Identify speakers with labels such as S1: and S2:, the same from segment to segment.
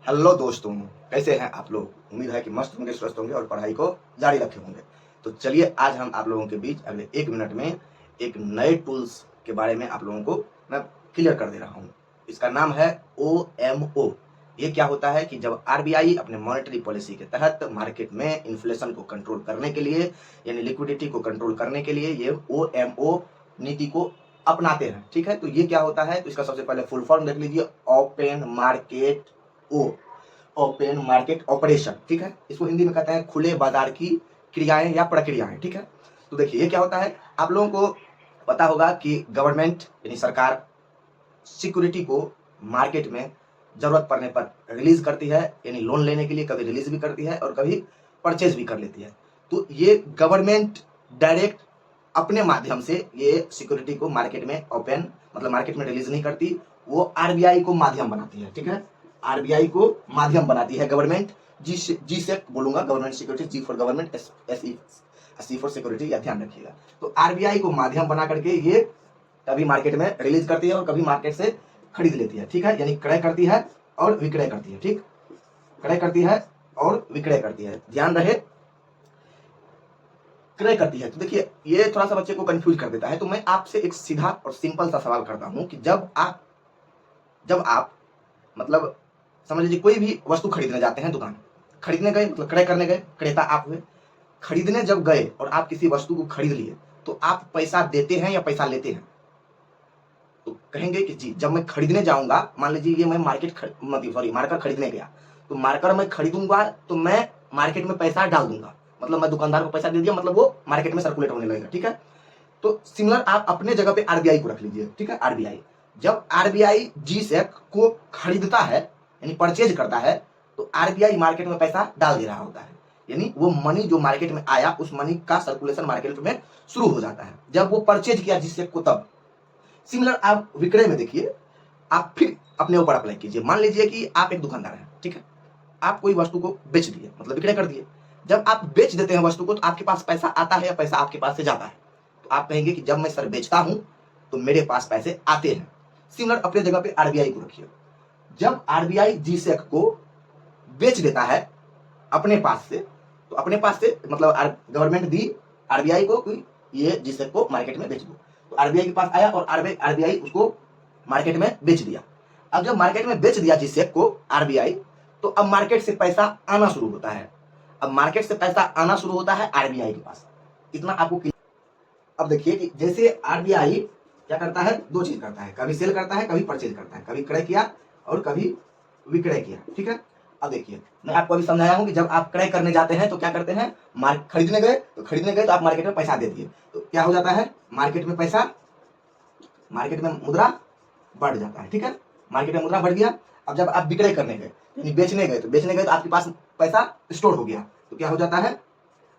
S1: Hello दोस्तों, कैसे हैं आप लोग। उम्मीद है कि मस्त होंगे, स्वस्थ होंगे और पढ़ाई को जारी रखे होंगे। तो चलिए आज हम आप लोगों के बीच अगले 1 मिनट में एक नए टूल्स के बारे में आप लोगों को मैं क्लियर कर दे रहा हूँ। इसका नाम है OMO। ये क्या होता है कि जब आरबीआई अपने मॉनेटरी पॉलिसी के तहत मार्केट में इन्फ्लेशन को कंट्रोल करने के लिए यानी लिक्विडिटी को कंट्रोल करने के लिए ये OMO नीति को अपनाते हैं। ठीक है, तो ये क्या होता है, तो इसका सबसे पहले फुल फॉर्म देख लीजिए, ओपन मार्केट ओ ओपन मार्केट ऑपरेशन। ठीक है, इसको हिंदी में कहते हैं खुले बाजार की क्रियाएं या प्रक्रियाएं। ठीक है, तो देखिए ये क्या होता है, आप लोगों को पता होगा कि गवर्नमेंट यानी सरकार सिक्योरिटी को मार्केट में जरूरत पड़ने पर रिलीज करती है, यानी लोन लेने के लिए कभी रिलीज भी करती है और कभी परचेज भी कर लेती है। तो ये गवर्नमेंट डायरेक्ट अपने माध्यम से ये सिक्योरिटी को मार्केट में ओपन मतलब मार्केट में रिलीज नहीं करती, वो आरबीआई को माध्यम बनाती है। ठीक है, आरबीआई को माध्यम बनाती है गवर्नमेंट। जी से बोलूंगा, government security, G for government, C for security, या ध्यान रखिएगा। तो आरबीआई को माध्यम बना करके ये कभी मार्केट में रिलीज करती है और कभी मार्केट से खरीद लेती है। ठीक है, यानी क्रय करती है और विक्रय करती है। ठीक, क्रय करती है और विक्रय करती है, ध्यान रहे, क्रय करती है। तो देखिए ये थोड़ा सा बच्चे को कंफ्यूज कर देता है। तो मैं आपसे एक सीधा और सिंपल सा सवाल करता हूं कि जब आप मतलब समझ लीजिए कोई भी वस्तु खरीदने जाते हैं, दुकान खरीदने गए मतलब क्रय करने गए, क्रेता आप हुए। खरीदने जब गए और आप किसी वस्तु को खरीद लिए, तो आप पैसा देते हैं या पैसा लेते हैं। तो कहेंगे कि जी, जब मैं खरीदने जाऊंगा, मान लीजिए ये मैं मार्कर खरीदने गया, तो मार्कर मैं खरीदूंगा तो मैं मार्केट में पैसा डाल दूंगा, मतलब मैं दुकानदार को पैसा दे दिया, मतलब वो मार्केट में सर्कुलेट होने लगेगा। ठीक है, तो सिमिलर आप अपने जगह पे आरबीआई को रख लीजिए। ठीक है, आरबीआई जब आरबीआई जी सेक को खरीदता है यानी परचेज करता है, तो आरबीआई मार्केट में पैसा डाल दे रहा होता है, यानी वो मनी जो मार्केट में आया उस मनी का सर्कुलेशन मार्केट में शुरू हो जाता है जब वो परचेज किया जिस सेक को। तब सिमिलर आप विक्रय में देखिए, आप फिर अपने ऊपर अप्लाई कीजिए। मान लीजिए कि आप एक दुकानदार हैं, ठीक है, आप कोई वस्तु को बेच दिए मतलब विक्रय कर दिए। जब आप बेच देते हैं वस्तु को, तो आपके पास पैसा आता है या पैसा आपके पास से जाता है। तो आप कहेंगे कि जब मैं सर बेचता हूं तो मेरे पास पैसे आते हैं। सिमिलर अपने जगह पे आरबीआई को रखिए। जब आरबीआई जी सेक को बेच देता है अपने पास से, तो अपने पास से मतलब गवर्नमेंट दी आरबीआई को कि ये जी सेक को मार्केट में बेच दो, तो आरबीआई के पास आया और आरबीआई उसको मार्केट में बेच दिया। अब जब मार्केट में बेच दिया जी सेक को आरबीआई, तो अब मार्केट से पैसा आना शुरू होता है। अब मार्केट से पैसा आना शुरू होता है आरबीआई के पास। इतना आपको। अब देखिए कि जैसे आरबीआई क्या करता है, दो चीज करता है, कभी सेल करता है, कभी परचेज करता है, कभी क्रय किया और कभी विक्रय किया। ठीक है, अब देखिए मैं आपको अभी समझाया हूं कि जब आप क्रय करने जाते हैं तो क्या करते हैं, खरीदने गए तो आप मार्केट में पैसा दे दिए, तो क्या हो जाता है, मार्केट में मुद्रा बढ़ जाता है। ठीक है, मार्केट में मुद्रा बढ़ गया। अब जब आप विक्रय करने गए यानी बेचने गए तो आपके पास पैसा स्टोर हो गया, तो क्या हो जाता है,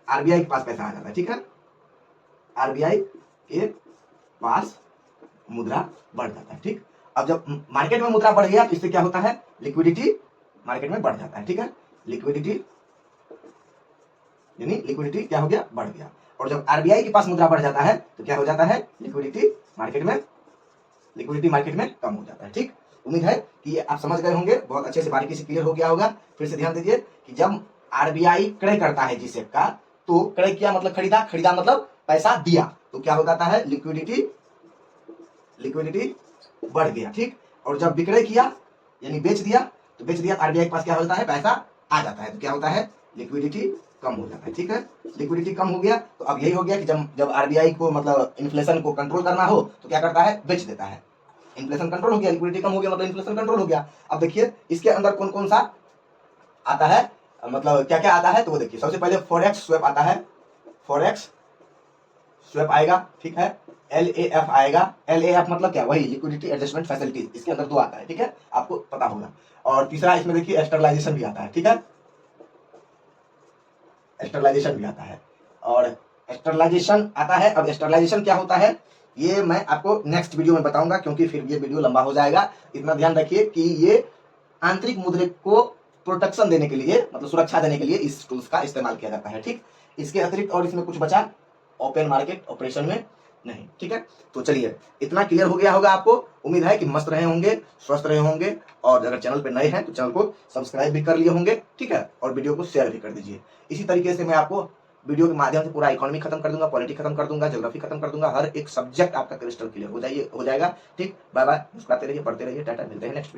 S1: आरबीआई के पास पैसा आ जाता है। ठीक है, आरबीआई के पास मुद्रा बढ़ जाता है। ठीक, अब जब मार्केट में मुद्रा बढ़ गया तो इससे क्या होता है, लिक्विडिटी मार्केट में बढ़ जाता है। ठीक है, लिक्विडिटी क्या हो गया, बढ़ गया। और जब आरबीआई के पास मुद्रा बढ़ जाता है तो क्या हो जाता है, लिक्विडिटी मार्केट में कम हो जाता है। ठीक, उम्मीद है कि ये आप समझ गए होंगे, बहुत अच्छे से बारीकी से क्लियर हो गया होगा। फिर से ध्यान दीजिए कि जब आरबीआई क्रय करता है जी सेक का, तो क्रय किया मतलब खरीदा मतलब पैसा दिया, तो क्या हो जाता है, लिक्विडिटी बढ़ गया। ठीक, और जब विक्रय किया यानी बेच दिया, तो बेच दिया आरबीआई के पास क्या होता है, पैसा आ जाता है, तो क्या होता है, लिक्विडिटी कम हो जाता है। ठीक है, लिक्विडिटी कम हो गया, तो अब यही हो गया कि जब आरबीआई को मतलब इन्फ्लेशन को कंट्रोल करना हो तो क्या करता है, बेच देता है। इन्फ्लेशन कंट्रोल हो गया, लिक्विडिटी कम हो गया, मतलब इन्फ्लेशन कंट्रोल हो गया। अब देखिए इसके अंदर कौन कौन सा आता है, मतलब क्या क्या आता है, तो वो देखिए सबसे पहले फॉरेक्स स्वैप आता है, फॉरेक्स स्वैप आएगा। ठीक है, LAF आएगा। LAF मतलब क्या, वही लिक्विडिटी एडजस्टमेंट फैसिलिटी, इसके अंदर दो आता है। ठीक है, आपको पता होगा। और तीसरा इसमें देखिए स्टरलाइजेशन भी आता है। ठीक है, स्टरलाइजेशन भी आता है और स्टरलाइजेशन आता है। अब स्टरलाइजेशन क्या होता है, ये मैं आपको नेक्स्ट वीडियो में बताऊंगा, क्योंकि फिर ये वीडियो लंबा हो जाएगा। इतना ध्यान रखिए कि ये आंतरिक मुद्रिक को प्रोटेक्शन देने के लिए मतलब सुरक्षा देने के लिए इस टूल्स का इस्तेमाल किया जाता है। ठीक, इसके अतिरिक्त और इसमें कुछ बचा ओपन मार्केट ऑपरेशन में, नहीं। ठीक है, तो चलिए इतना क्लियर हो गया होगा आपको। उम्मीद है कि मस्त रहे होंगे, स्वस्थ रहे होंगे, और अगर चैनल पे नए हैं तो चैनल को सब्सक्राइब भी कर लिए होंगे। ठीक है, और वीडियो को शेयर भी कर दीजिए। इसी तरीके से मैं आपको वीडियो के माध्यम से पूरा इकोनॉमी खत्म कर दूंगा, पॉलिटी खत्म कर दूंगा, ज्योग्राफी खत्म कर दूंगा, हर एक सब्जेक्ट आपका क्रिस्टल क्लियर हो जाएगा। ठीक, बाय बाय, मुस्कुराते रहिए, पढ़ते रहिए, टाटा, मिलते हैं नेक्स्ट वीडियो।